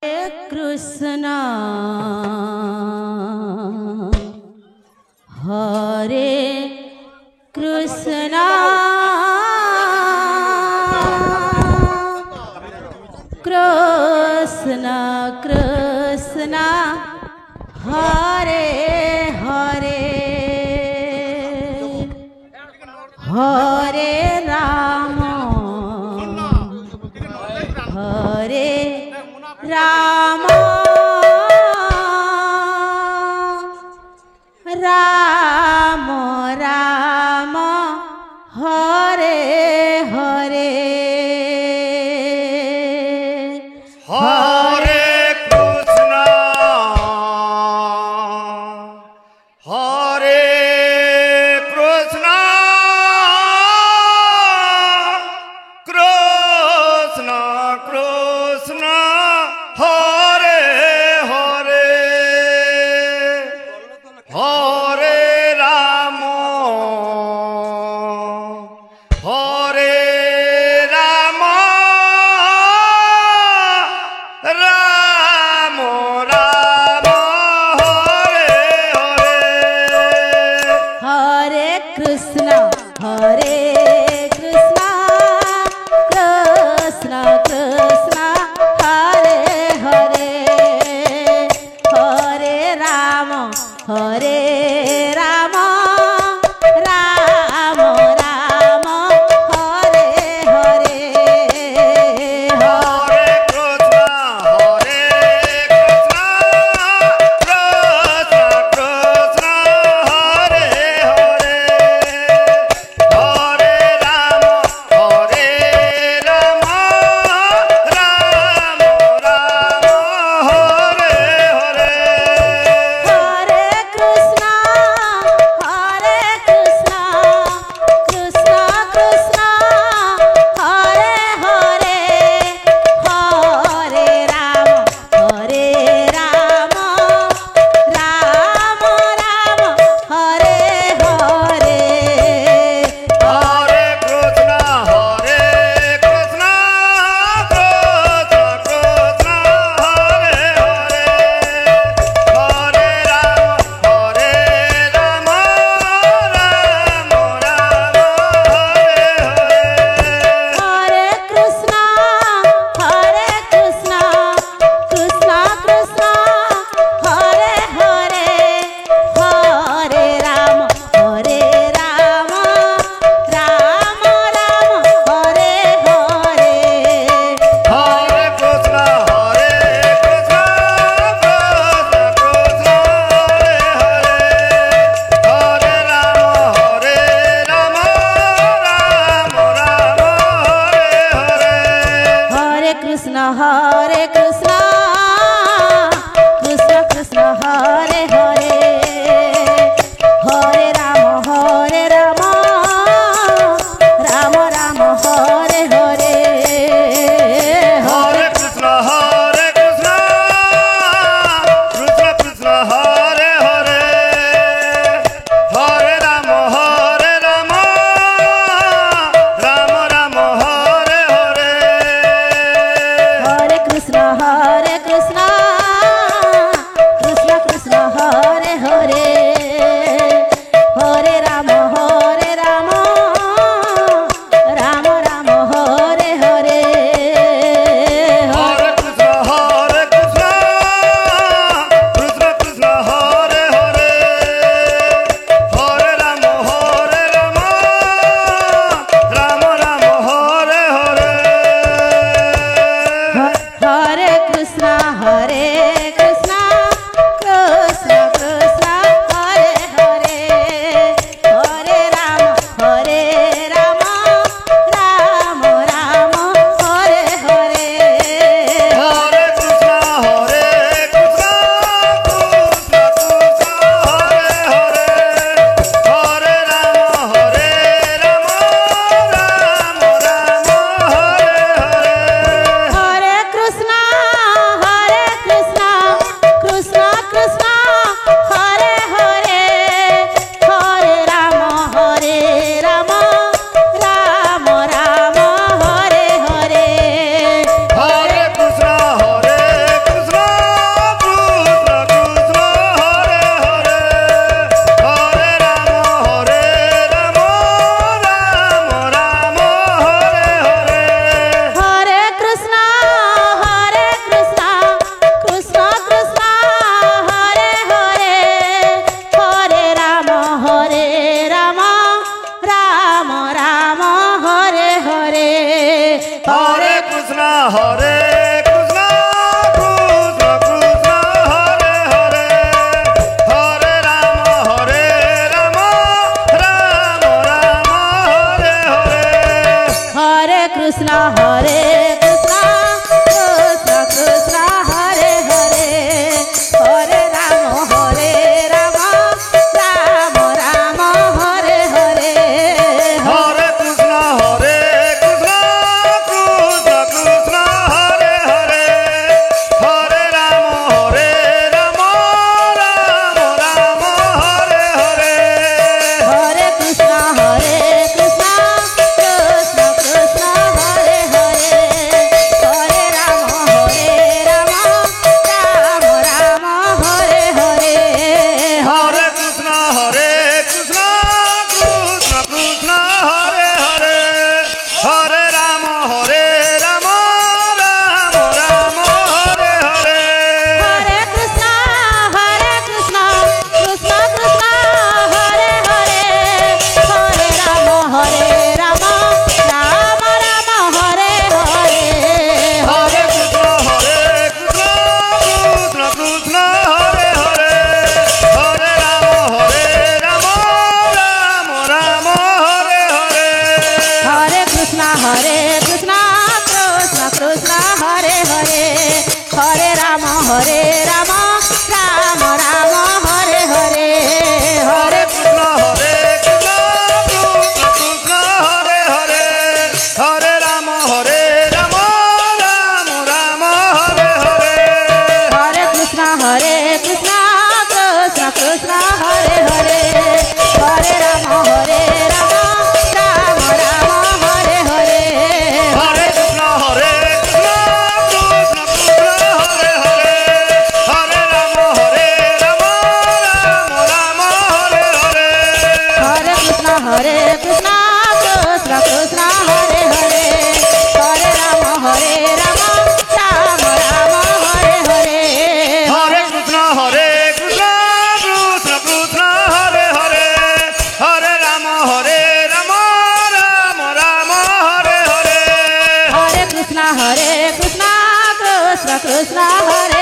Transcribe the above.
Krishna Hare Krishna Krishna Krishna Hare Hare Hare Ram Hare Ram Ram Ram Hare Hare Hare Krishna Hare Krishna Krishna Krishna Hare Hare Hare Ram Hare Ram Ram Ram Hare Hare Hare Krishna Krishna Krishna Hare Hare Hare Ram Ram Ram Hare Hare Hare Krishna Krishna Krishna Hare Hare Hare Ram Ram Ram Hare Hare Hare Krishna Krishna Krishna Hare Hare Hare Ram Ram Ram Hare Hare Hare Krishna Krishna Krishna Hare Hare Hare Ram Ram Ram Hare Hare Hare Krishna Krishna Krishna Hare Hare Hare Ram Ram Ram Hare Hare Hare Krishna Krishna Krishna Hare Hare Hare Ram Ram Ram Hare Hare Hare Krishna Krishna Krishna Hare Hare Hare Ram Ram Hare Hare Hare Krishna Krishna Krishna Hare Hare Hare Ram Ram Ram Hare Hare Hare Krishna Krishna Krishna Hare Ram Ram Ram Hare Hare Hare Krishna Hare Krishna Krishna Krishna Hare Hare Hare Ram Ram Ram Hare Hare Hare Krishna Krishna Krishna Hare Hare Hare Ram Ram Ram Hare Hare Hare Krishna Krishna Krishna Krishna Hare Hare Hare Ram Ram Ram Hare Hare Hare Krishna Krishna Krishna Krishna Hare Hare Hare Ram Ram Ram Hare Hare Hare Krishna Krishna Krishna Krishna Hare Hare Hare Ram Ram Ram Hare Hare Hare Krishna Krishna Krishna Krishna Hare